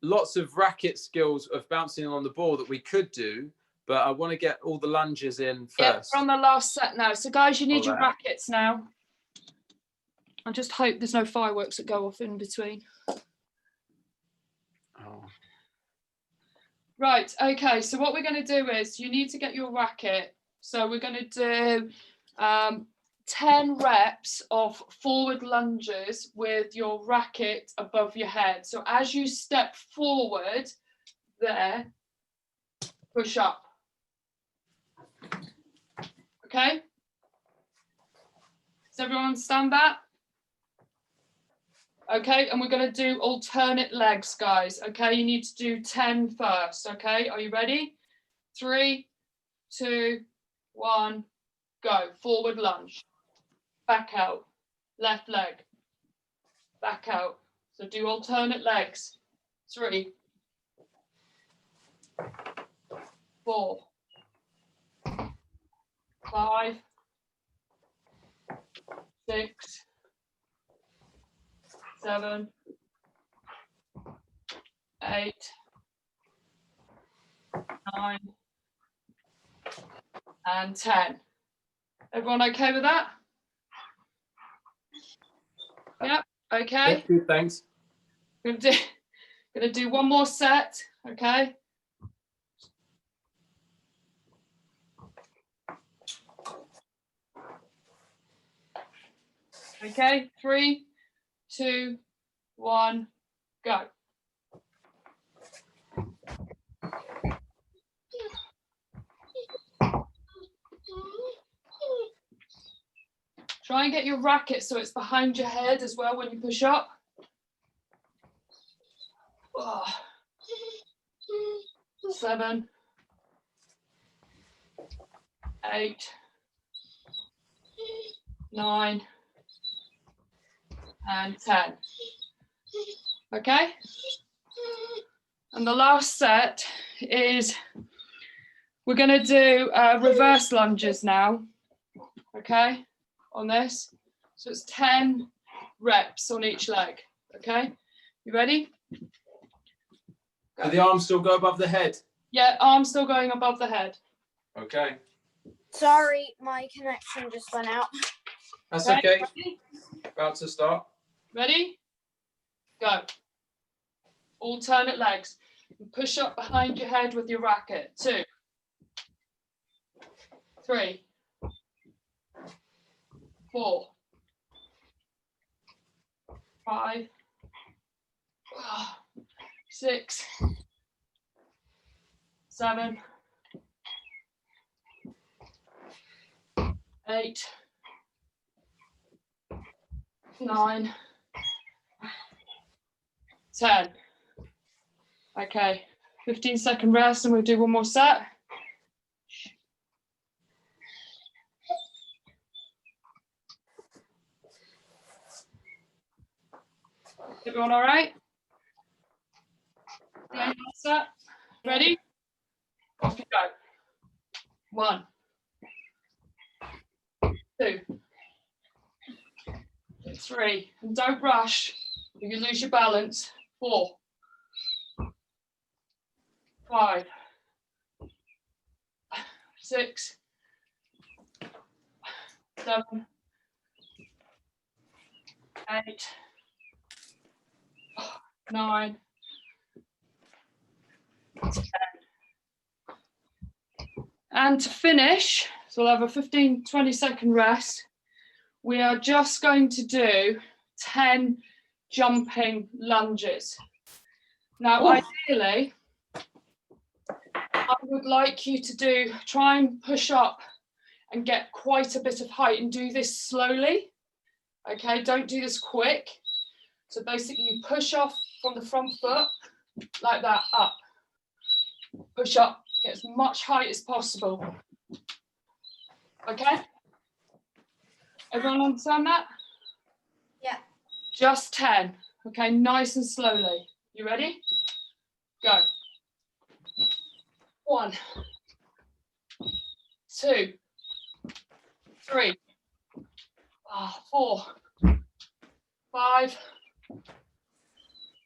lots of racket skills of bouncing on the ball that we could do, but I want to get all the lunges in first.
Yeah, we're on the last set now. So, guys, you need your rackets now. I just hope there's no fireworks that go off in between.
Oh.
Right, okay, so what we're going to do is you need to get your racket. So we're going to do 10 reps of forward lunges with your racket above your head. So as you step forward there, push up. Okay? Does everyone understand that? Okay, and we're going to do alternate legs, guys. Okay, you need to do 10 first. Okay, are you ready? 3, 2, 1, go. Forward lunge. Back out. Left leg. Back out. So do alternate legs. 3, 4, 5, 6, 7, 8, 9, and 10. Everyone okay with that? Yep, okay.
Yeah, good, thanks.
Gonna do one more set, okay? Okay, 3, 2, 1, go. Try and get your racket so it's behind your head as well when you push up. Oh. 7, 8, 9, and 10. Okay? And the last set is we're going to do reverse lunges now. Okay? On this. So it's 10 reps on each leg. Okay? You ready?
Do the arms still go above the head?
Yeah, arms still going above the head.
Okay.
Sorry, my connection just went out.
That's
Okay,
okay.
ready?
About to start.
Ready? Go. Alternate legs. Push up behind your head with your racket. 2, 3, 4, 5, 6, 7, 8, 9, 10. Okay, 15-second rest and we'll do one more set. Everyone all right? Okay, last set. Ready? Off you go. 1, 2, 3, and don't rush. You can lose your balance. 4, 5, 6, 7, 8, 9, 10. And to finish, so we'll have a 15-20-second rest. We are just going to do 10 jumping lunges. Now, ideally, I would like you to try and push up and get quite a bit of height and do this slowly. Okay, don't do this quick. So basically you push off from the front foot like that, up. Push up, get as much height as possible. Okay? Everyone understand that?
Yeah.
Just 10. Okay, nice and slowly. You ready? Go. 1, 2, 3, 4, 5,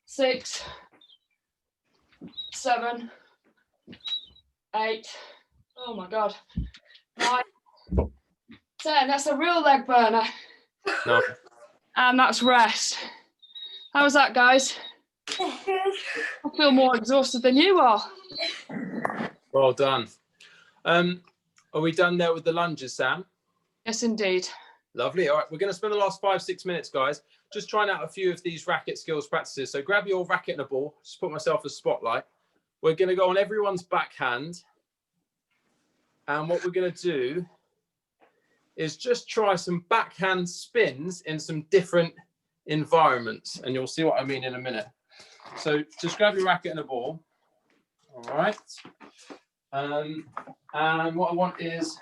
6, 7, 8, oh my God, 9, 10. That's a real leg burner.
No.
And that's rest. How was that, guys? I feel more exhausted than you are.
Well done. Are we done there with the lunges, Sam?
Yes, indeed.
Lovely. All right, we're going to spend the last 5-6 minutes, guys, just trying out a few of these racket skills practices. So grab your racket and a ball. Just put myself as spotlight. We're going to go on everyone's backhand. And what we're going to do is just try some backhand spins in some different environments. And you'll see what I mean in a minute. So just grab your racket and a ball. All right. And what I want is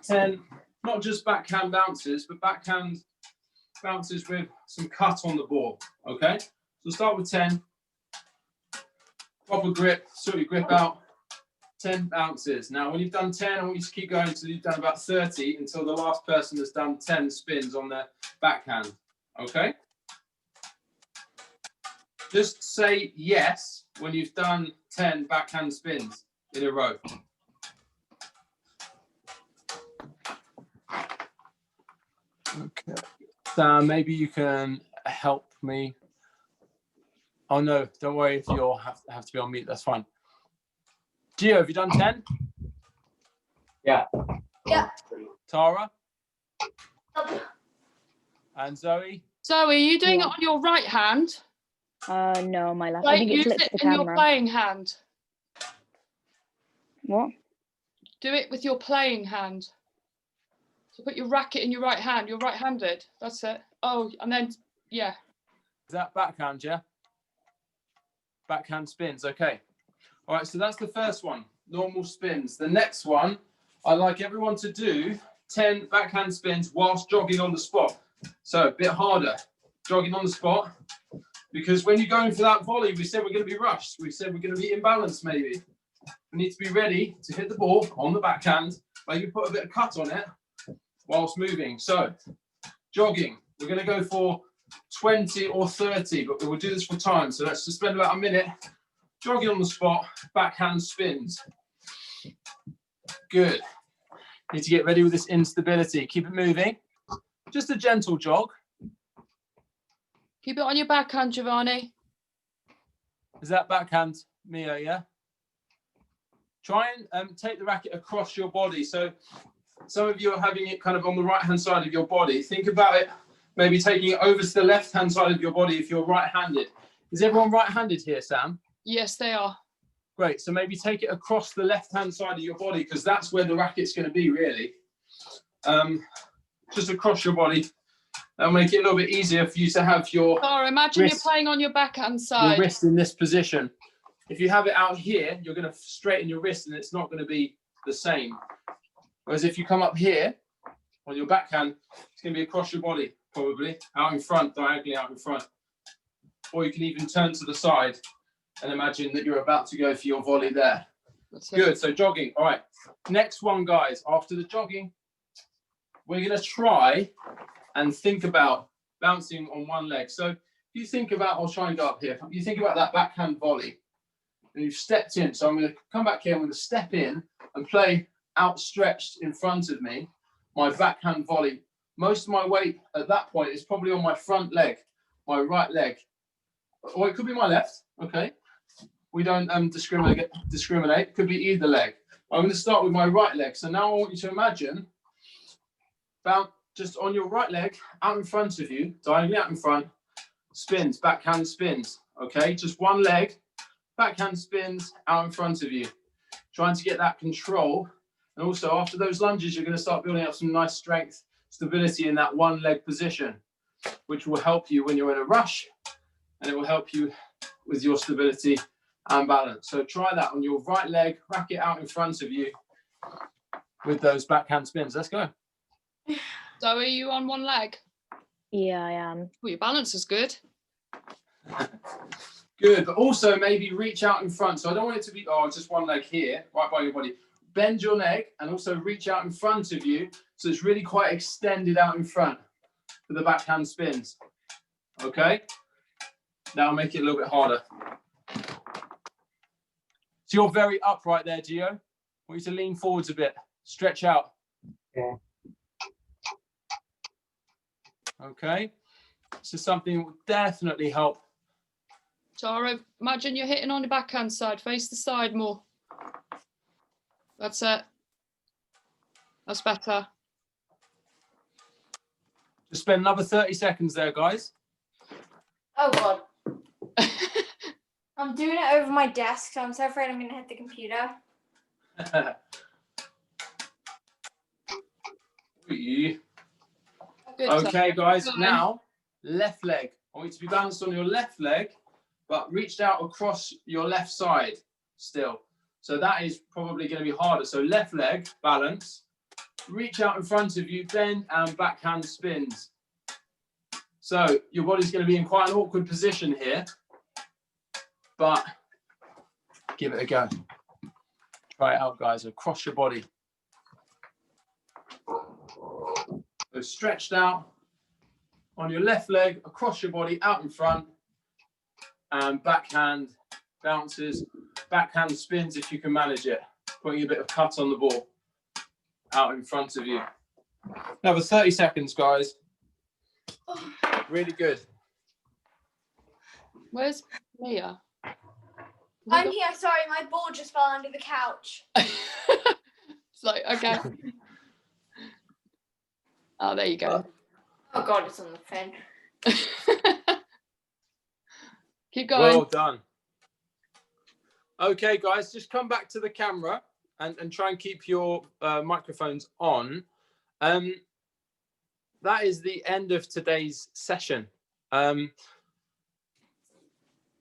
10, not just backhand bounces, but backhand bounces with some cut on the ball. Okay. So start with 10. Proper grip, sort your grip out. 10 bounces. Now, when you've done 10, I want you to keep going until you've done about 30, until the last person has done 10 spins on their backhand. Okay? Just say yes when you've done 10 backhand spins in a row. Okay. Sam, maybe you can help me. Oh no, don't worry if you'll have to be on mute, that's fine. Gio, have you done 10?
Yeah.
Yeah.
Tara? And Zoe?
Zoe, are you doing it
Yeah.
on your right hand?
No, my left. I
Like,
think it
use
flips
it
the
in your
camera.
playing hand.
What?
Do it with your playing hand. So put your racket in your right hand. You're right-handed. That's it. Oh, and then, yeah.
Is that backhand, yeah? Backhand spins, okay. All right, so that's the first one, normal spins. The next one, I'd like everyone to do 10 backhand spins whilst jogging on the spot. So a bit harder, jogging on the spot, because when you're going for that volley, we said we're going to be rushed. We said we're going to be imbalanced maybe. We need to be ready to hit the ball on the backhand, maybe put a bit of cut on it whilst moving. So jogging, we're going to go for 20 or 30, but we'll do this for time. So let's just spend about a minute jogging on the spot, backhand spins. Good. Need to get ready with this instability. Keep it moving. Just a gentle jog.
Keep it on your backhand, Giovanni.
Is that backhand, Mia, yeah? Try and take the racket across your body. So some of you are having it kind of on the right-hand side of your body. Think about it, maybe taking it over to the left-hand side of your body if you're right-handed. Is everyone right-handed here, Sam?
Yes, they are.
Great, so maybe take it across the left-hand side of your body because that's where the racket's going to be, really. Just across your body. That'll make it a little bit easier for you to have your
Tara, imagine
wrist,
you're playing on your backhand
your
side.
wrist in this position. If you have it out here, you're going to straighten your wrist and it's not going to be the same. Whereas if you come up here on your backhand, it's going to be across your body, probably, out in front, diagonally out in front. Or you can even turn to the side and imagine that you're about to go for your volley there.
That's it.
Good, so jogging. All right, next one, guys. After the jogging, we're going to try and think about bouncing on one leg. So if you think about, I'll try and go up here. You think about that backhand volley and you've stepped in. So I'm going to come back here. I'm going to step in and play outstretched in front of me, my backhand volley. Most of my weight at that point is probably on my front leg, my right leg. Or it could be my left, okay? We don't discriminate. It could be either leg. I'm going to start with my right leg. So now I want you to imagine bounce just on your right leg, out in front of you, diagonally out in front, spins, backhand spins, okay? Just one leg, backhand spins out in front of you. Trying to get that control. And also after those lunges, you're going to start building up some nice strength, stability in that one leg position, which will help you when you're in a rush, and it will help you with your stability and balance. So try that on your right leg, racket out in front of you with those backhand spins. Let's go.
So are you on one leg?
Yeah, I am.
Well, your balance is good.
Good, but also maybe reach out in front. So I don't want it to be, just one leg here, right by your body. Bend your neck and also reach out in front of you. So it's really quite extended out in front for the backhand spins. Okay? Now I'll make it a little bit harder. So you're very upright there, Gio. I want you to lean forwards a bit. Stretch out.
Yeah.
Okay? This is something that will definitely help.
Tara, imagine you're hitting on the backhand side. Face the side more. That's it. That's better.
Just spend another 30 seconds there, guys.
Oh God. I'm doing it over my desk, so I'm so afraid I'm gonna hit the computer.
Good,
Okay,
Tara.
guys,
Good.
now left leg. I want you to be balanced on your left leg, but reached out across your left side still. So that is probably going to be harder. So left leg, balance, reach out in front of you, bend and backhand spins. So your body's going to be in quite an awkward position here, but give it a go. Try it out, guys, across your body. So stretched out on your left leg, across your body, out in front, and backhand bounces, backhand spins if you can manage it, putting a bit of cut on the ball out in front of you. Another 30 seconds, guys. Really good.
Where's Mia?
I'm here. Sorry, my ball just fell under the couch.
It's like, okay. Oh, there you go.
Oh God, it's on the phone.
Keep going.
Well done. Okay, guys, just come back to the camera and try and keep your microphones on. That is the end of today's session.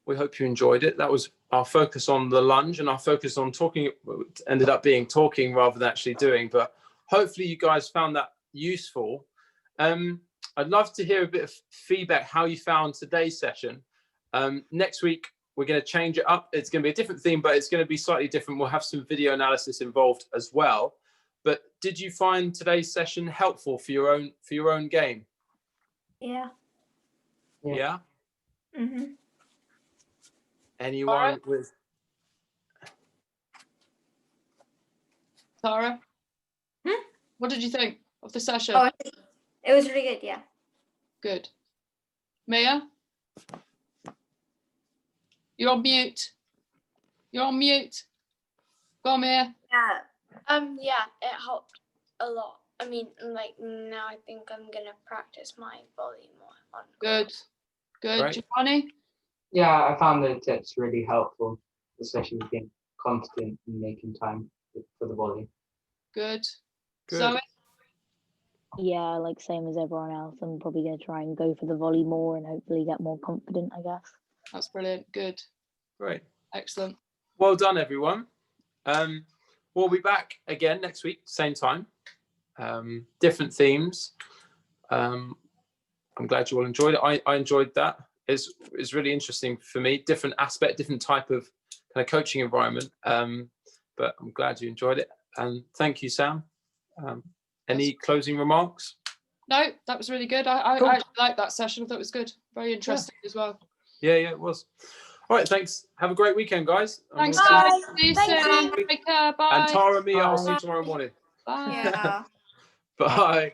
We hope you enjoyed it. That was our focus on the lunge and our focus on talking. It ended up being talking rather than actually doing, but hopefully you guys found that useful. I'd love to hear a bit of feedback, how you found today's session. Next week, we're going to change it up. It's going to be a different theme, but it's going to be slightly different. We'll have some video analysis involved as well. But did you find today's session helpful for your own game?
Yeah.
Yeah.
Mm-hmm.
Anyone
Alright.
with?
Tara? What did you think of the session?
Oh, it was really good. Yeah.
Good. Mia? You're on mute. You're on mute. Go on, Mia.
Yeah.
Yeah, it helped a lot. I mean, like now I think I'm gonna practice my volley more on.
Good. Good.
Right.
Giovanni?
Yeah, I found the tips really helpful, especially with being confident and making time for the volley.
Good.
Good.
Zoe?
Yeah, like same as everyone else. I'm probably going to try and go for the volley more and hopefully get more confident, I guess.
That's brilliant. Good.
Great.
Excellent.
Well done, everyone. We'll be back again next week, same time. Different themes. I'm glad you all enjoyed it. I enjoyed that. It's really interesting for me. Different aspect, different type of kind of coaching environment. But I'm glad you enjoyed it. And thank you, Sam. Any closing remarks?
No, that was really good. I
Cool.
actually liked that session. I thought it was good. Very interesting as well.
Yeah, it was. All right, thanks. Have a great weekend, guys. And
Thanks,
we'll see you
guys.
next
See you
Thank
soon.
you.
Take care. Bye.
And Tara, Mia, I'll see you
Bye.
tomorrow morning.
Bye.
Yeah.
Bye.